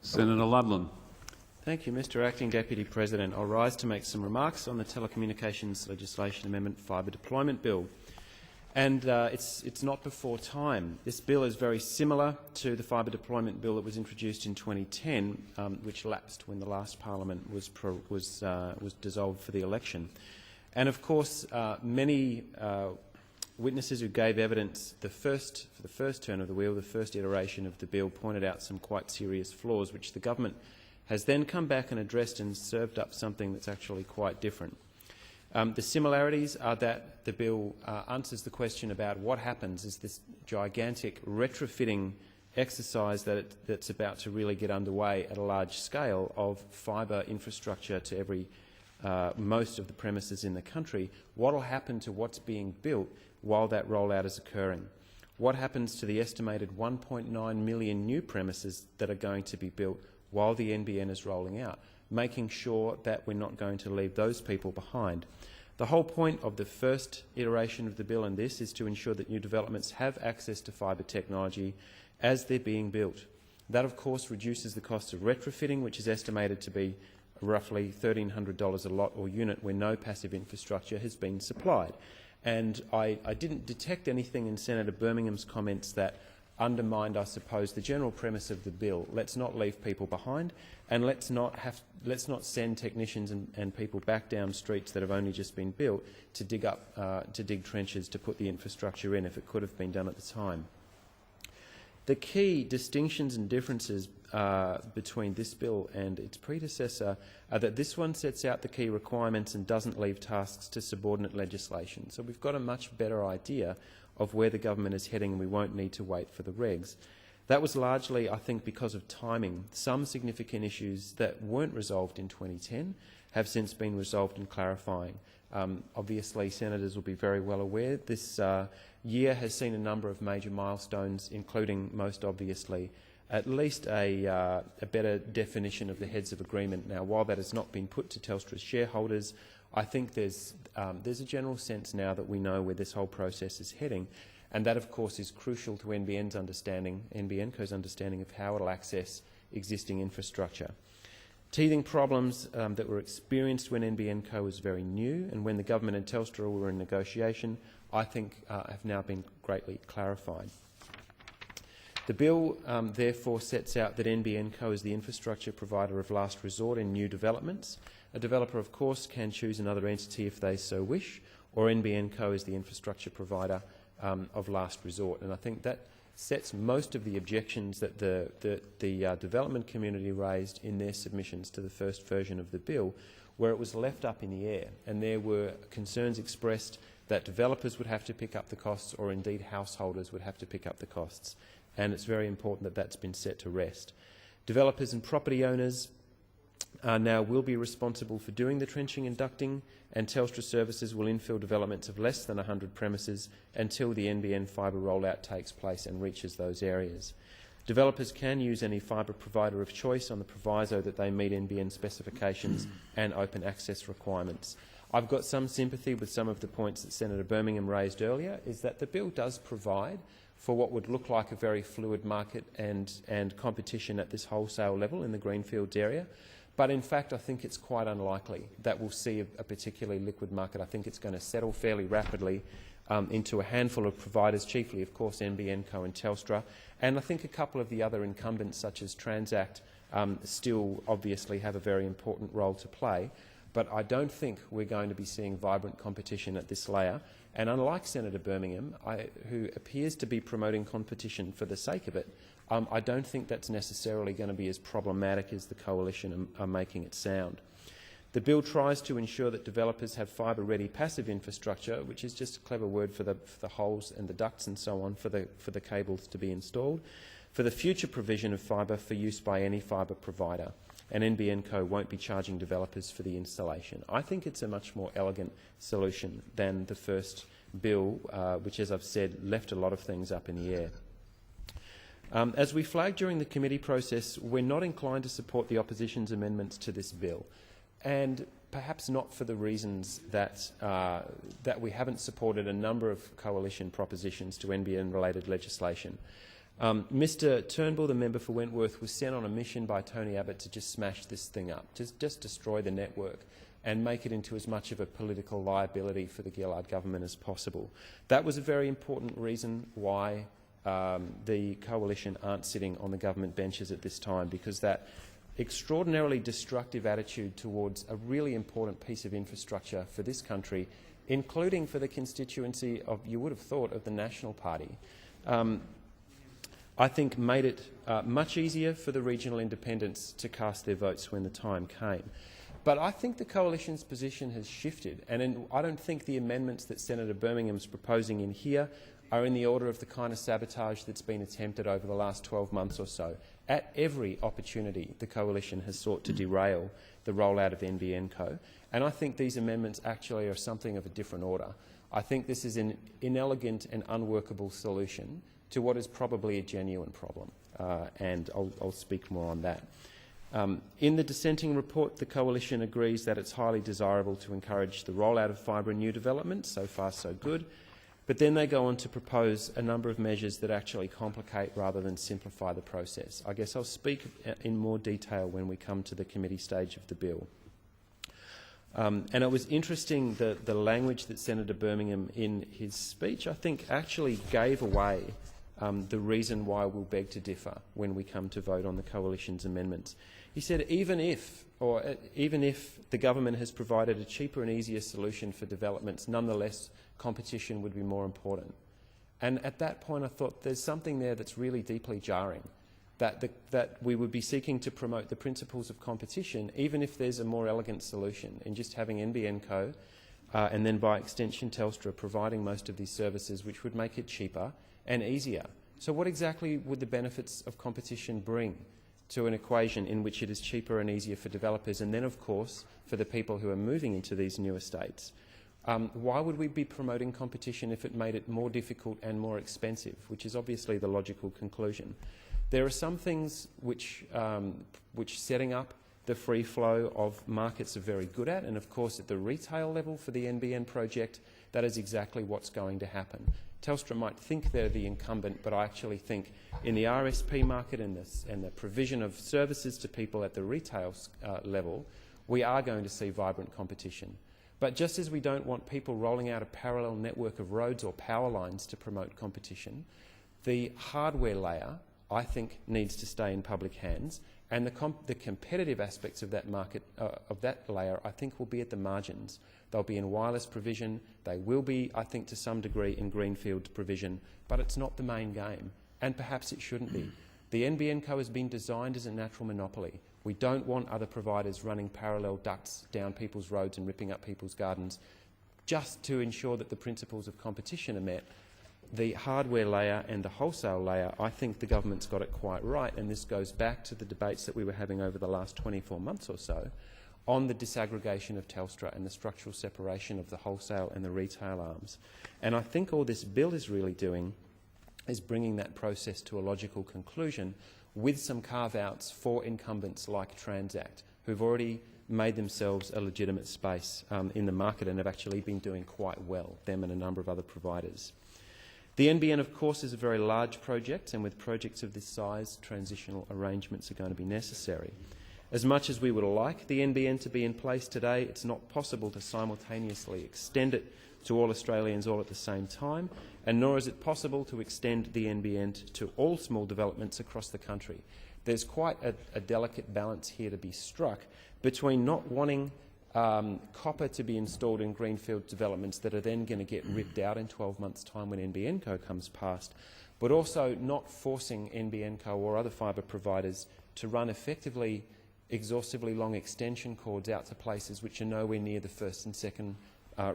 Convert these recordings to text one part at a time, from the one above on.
Senator Ludlam. Thank you, Mr Acting Deputy President. I'll rise to make some remarks on the Telecommunications Legislation Amendment Fibre Deployment Bill. And it's not before time. This bill is very similar to the Fibre Deployment Bill that was introduced in 2010, which lapsed when the last Parliament was dissolved for the election. And of course, many witnesses who gave evidence for the first turn of the wheel, the first iteration of the bill, pointed out some quite serious flaws, which the government has then come back and addressed and served up something that's actually quite different. The similarities are that the bill answers the question about what happens is this gigantic retrofitting exercise that's about to really get underway at a large scale of fibre infrastructure to most of the premises in the country. What will happen to what's being built while that rollout is occurring? What happens to the estimated 1.9 million new premises that are going to be built while the NBN is rolling out, making sure that we're not going to leave those people behind? The whole point of the first iteration of the bill and this is to ensure that new developments have access to fibre technology as they're being built. That, of course, reduces the cost of retrofitting, which is estimated to be roughly $1,300 a lot or unit where no passive infrastructure has been supplied. And I didn't detect anything in Senator Birmingham's comments that undermined, I suppose, the general premise of the bill. Let's not leave people behind, and let's not send technicians and people back down streets that have only just been built to dig trenches to put the infrastructure in if it could have been done at the time. The key distinctions and differences between this bill and its predecessor are that this one sets out the key requirements and doesn't leave tasks to subordinate legislation. So we've got a much better idea of where the government is heading and we won't need to wait for the regs. That was largely, I think, because of timing. Some significant issues that weren't resolved in 2010 have since been resolved and clarifying. Obviously, senators will be very well aware this year has seen a number of major milestones, including, most obviously, at least a better definition of the heads of agreement. Now, while that has not been put to Telstra's shareholders, I think there's a general sense now that we know where this whole process is heading, and that, of course, is crucial to NBN's understanding, NBNCo's understanding of how it will access existing infrastructure. Teething problems that were experienced when NBNCo was very new and when the government and Telstra were in negotiation, I think have now been greatly clarified. The bill therefore sets out that NBNCo is the infrastructure provider of last resort in new developments. A developer, of course, can choose another entity if they so wish, or NBNCo is the infrastructure provider of last resort. And I think that sets most of the objections that the development community raised in their submissions to the first version of the bill, where it was left up in the air. And there were concerns expressed that developers would have to pick up the costs, or indeed householders would have to pick up the costs. And it's very important that that's been set to rest. Developers and property owners now will be responsible for doing the trenching and ducting, and Telstra Services will infill developments of less than 100 premises until the NBN fibre rollout takes place and reaches those areas. Developers can use any fibre provider of choice on the proviso that they meet NBN specifications and open access requirements. I've got some sympathy with some of the points that Senator Birmingham raised earlier, is that the bill does provide for what would look like a very fluid market and competition at this wholesale level in the greenfields area. But in fact, I think it's quite unlikely that we'll see a particularly liquid market. I think it's going to settle fairly rapidly into a handful of providers, chiefly, of course, NBNCo and Telstra. And I think a couple of the other incumbents, such as Transact, still obviously have a very important role to play. But I don't think we're going to be seeing vibrant competition at this layer. And unlike Senator Birmingham, who appears to be promoting competition for the sake of it, I don't think that's necessarily going to be as problematic as the coalition are making it sound. The bill tries to ensure that developers have fibre-ready passive infrastructure, which is just a clever word for the holes and the ducts and so on for the cables to be installed, for the future provision of fibre for use by any fibre provider. And NBNCo won't be charging developers for the installation. I think it's a much more elegant solution than the first bill, which, as I've said, left a lot of things up in the air. As we flagged during the committee process, we're not inclined to support the opposition's amendments to this bill, and perhaps not for the reasons that we haven't supported a number of coalition propositions to NBN-related legislation. Mr Turnbull, the member for Wentworth, was sent on a mission by Tony Abbott to just smash this thing up, just destroy the network and make it into as much of a political liability for the Gillard government as possible. That was a very important reason why the coalition aren't sitting on the government benches at this time, because that extraordinarily destructive attitude towards a really important piece of infrastructure for this country, including for the constituency of, you would have thought, of the National Party, I think made it much easier for the regional independents to cast their votes when the time came. But I think the coalition's position has shifted, and I don't think the amendments that Senator Birmingham's proposing in here are in the order of the kind of sabotage that's been attempted over the last 12 months or so. At every opportunity, the coalition has sought to derail the rollout of NBN Co, and I think these amendments actually are something of a different order. I think this is an inelegant and unworkable solution to what is probably a genuine problem, and I'll speak more on that. In the dissenting report, the coalition agrees that it's highly desirable to encourage the rollout of fibre and new development. So far, so good. But then they go on to propose a number of measures that actually complicate rather than simplify the process. I guess I'll speak in more detail when we come to the committee stage of the bill. And it was interesting that the language that Senator Birmingham in his speech, I think, actually gave away the reason why we'll beg to differ when we come to vote on the coalition's amendments. He said even if the government has provided a cheaper and easier solution for developments, nonetheless competition would be more important. And at that point I thought there's something there that's really deeply jarring, that we would be seeking to promote the principles of competition even if there's a more elegant solution in just having NBN Co and then by extension Telstra providing most of these services, which would make it cheaper and easier. So what exactly would the benefits of competition bring to an equation in which it is cheaper and easier for developers, and then of course for the people who are moving into these new estates? Why would we be promoting competition if it made it more difficult and more expensive, which is obviously the logical conclusion? There are some things which setting up the free flow of markets are very good at, and of course at the retail level for the NBN project, that is exactly what's going to happen. Telstra might think they're the incumbent, but I actually think in the RSP market and the provision of services to people at the retail level, we are going to see vibrant competition. But just as we don't want people rolling out a parallel network of roads or power lines to promote competition, the hardware layer, I think, needs to stay in public hands, and the competitive aspects of that market, of that layer, I think will be at the margins. They'll be in wireless provision, they will be, I think, to some degree in greenfield provision, but it's not the main game, and perhaps it shouldn't be. The NBN Co has been designed as a natural monopoly. We don't want other providers running parallel ducts down people's roads and ripping up people's gardens just to ensure that the principles of competition are met. The hardware layer and the wholesale layer, I think the government's got it quite right, and this goes back to the debates that we were having over the last 24 months or so on the disaggregation of Telstra and the structural separation of the wholesale and the retail arms. And I think all this bill is really doing is bringing that process to a logical conclusion with some carve-outs for incumbents like Transact, who've already made themselves a legitimate space in the market and have actually been doing quite well, them and a number of other providers. The NBN, of course, is a very large project, and with projects of this size, transitional arrangements are going to be necessary. As much as we would like the NBN to be in place today, it's not possible to simultaneously extend it to all Australians all at the same time, and nor is it possible to extend the NBN to all small developments across the country. There's quite a delicate balance here to be struck between not wanting copper to be installed in greenfield developments that are then going to get ripped out in 12 months' time when NBN Co comes past, but also not forcing NBN Co or other fibre providers to run effectively exhaustively long extension cords out to places which are nowhere near the first and second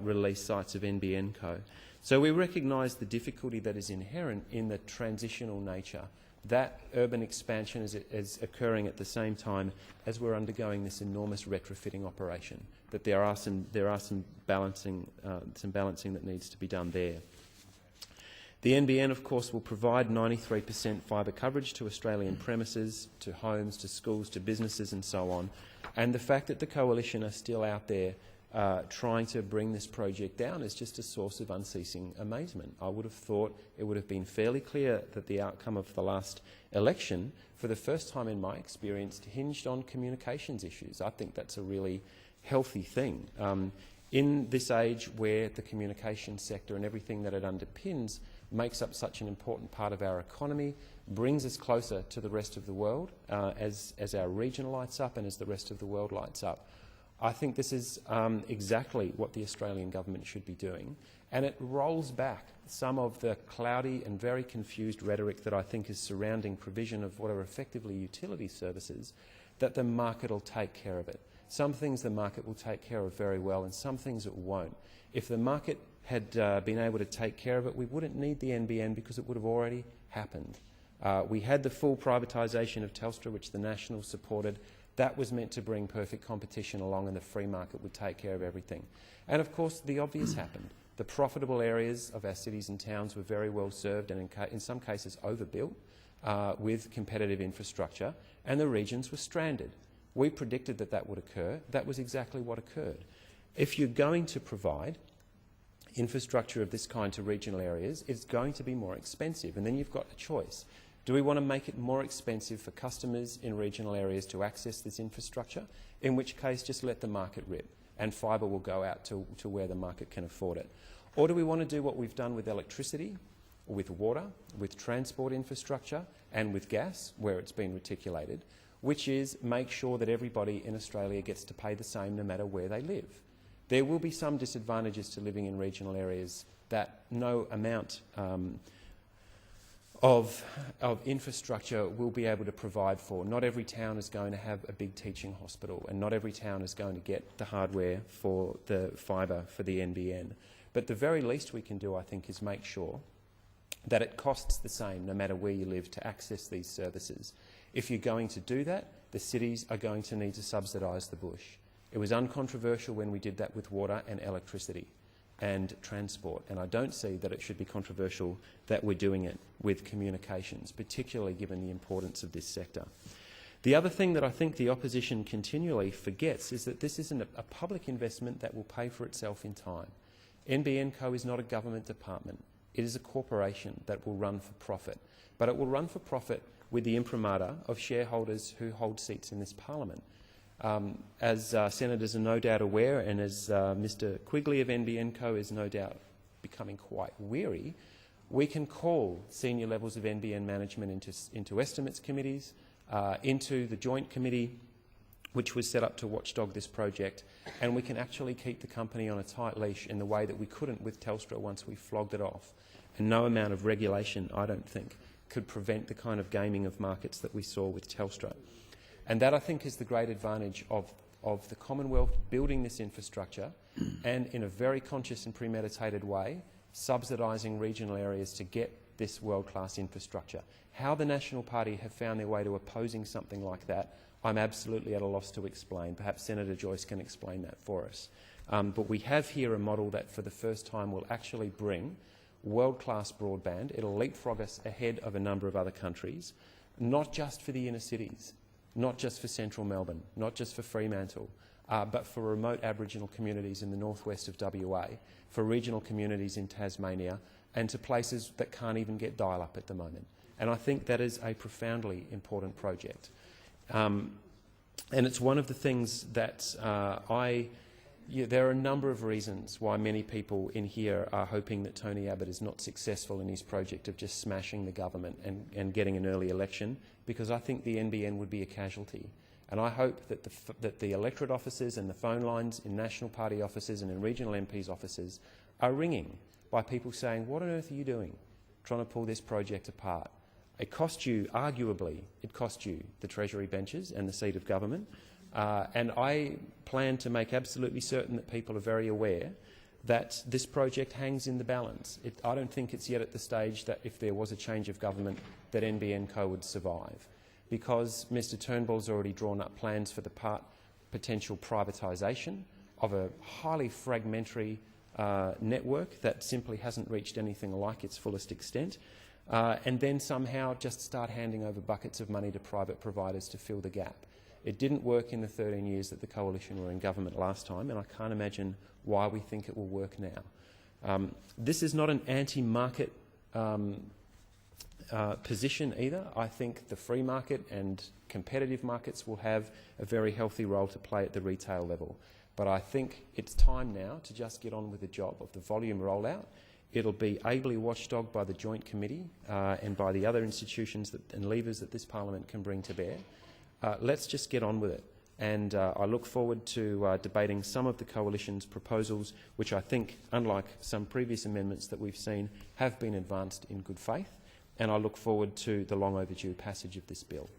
release sites of NBN Co. So we recognise the difficulty that is inherent in the transitional nature. That urban expansion is occurring at the same time as we're undergoing this enormous retrofitting operation. That there are some balancing that needs to be done there. The NBN, of course, will provide 93% fibre coverage to Australian premises, to homes, to schools, to businesses and so on. And the fact that the Coalition are still out there trying to bring this project down is just a source of unceasing amazement. I would have thought it would have been fairly clear that the outcome of the last election, for the first time in my experience, hinged on communications issues. I think that's a really healthy thing. In this age where the communications sector and everything that it underpins makes up such an important part of our economy, brings us closer to the rest of the world as our region lights up and as the rest of the world lights up. I think this is exactly what the Australian government should be doing, and it rolls back some of the cloudy and very confused rhetoric that I think is surrounding provision of what are effectively utility services, that the market will take care of it. Some things the market will take care of very well and some things it won't. If the market had been able to take care of it, we wouldn't need the NBN because it would have already happened. We had the full privatisation of Telstra, which the Nationals supported. That was meant to bring perfect competition along and the free market would take care of everything. And of course, the obvious happened. The profitable areas of our cities and towns were very well served and in some cases overbuilt with competitive infrastructure, and the regions were stranded. We predicted that that would occur. That was exactly what occurred. If you're going to provide infrastructure of this kind to regional areas, it's going to be more expensive, and then you've got a choice. Do we want to make it more expensive for customers in regional areas to access this infrastructure? In which case, just let the market rip, and fibre will go out to where the market can afford it. Or do we want to do what we've done with electricity, with water, with transport infrastructure, and with gas, where it's been reticulated, which is make sure that everybody in Australia gets to pay the same no matter where they live. There will be some disadvantages to living in regional areas that no amount of infrastructure will be able to provide for. Not every town is going to have a big teaching hospital, and not every town is going to get the hardware for the fibre for the NBN. But the very least we can do, I think, is make sure that it costs the same no matter where you live to access these services. If you're going to do that, the cities are going to need to subsidise the bush. It was uncontroversial when we did that with water and electricity and transport, and I don't see that it should be controversial that we're doing it with communications, particularly given the importance of this sector. The other thing that I think the opposition continually forgets is that this isn't a public investment that will pay for itself in time. NBN Co is not a government department. It is a corporation that will run for profit, but it will run for profit with the imprimatur of shareholders who hold seats in this parliament. As senators are no doubt aware, and as Mr Quigley of NBN Co is no doubt becoming quite weary, we can call senior levels of NBN management into estimates committees, into the joint committee which was set up to watchdog this project, and we can actually keep the company on a tight leash in the way that we couldn't with Telstra once we flogged it off. And no amount of regulation, I don't think, could prevent the kind of gaming of markets that we saw with Telstra. And that, I think, is the great advantage of the Commonwealth building this infrastructure and, in a very conscious and premeditated way, subsidising regional areas to get this world-class infrastructure. How the National Party have found their way to opposing something like that, I'm absolutely at a loss to explain. Perhaps Senator Joyce can explain that for us. But we have here a model that, for the first time, will actually bring world-class broadband. It'll leapfrog us ahead of a number of other countries, not just for the inner cities, not just for central Melbourne, not just for Fremantle, but for remote Aboriginal communities in the northwest of WA, for regional communities in Tasmania, and to places that can't even get dial-up at the moment. And I think that is a profoundly important project. And it's one of the things that there are a number of reasons why many people in here are hoping that Tony Abbott is not successful in his project of just smashing the government and getting an early election, because I think the NBN would be a casualty. And I hope that the electorate offices and the phone lines in National Party offices and in regional MPs' offices are ringing by people saying, what on earth are you doing trying to pull this project apart? It cost you, arguably, it cost you the Treasury benches and the seat of government. And I plan to make absolutely certain that people are very aware that this project hangs in the balance. I don't think it's yet at the stage that if there was a change of government that NBN Co would survive, because Mr Turnbull's already drawn up plans for the potential privatisation of a highly fragmentary network that simply hasn't reached anything like its fullest extent, and then somehow just start handing over buckets of money to private providers to fill the gap. It didn't work in the 13 years that the Coalition were in government last time, and I can't imagine why we think it will work now. This is not an anti-market position either. I think the free market and competitive markets will have a very healthy role to play at the retail level. But I think it's time now to just get on with the job of the volume rollout. It'll be ably watchdogged by the Joint Committee and by the other institutions and levers that this Parliament can bring to bear. Let's just get on with it. And I look forward to debating some of the Coalition's proposals, which I think, unlike some previous amendments that we've seen, have been advanced in good faith. And I look forward to the long overdue passage of this bill.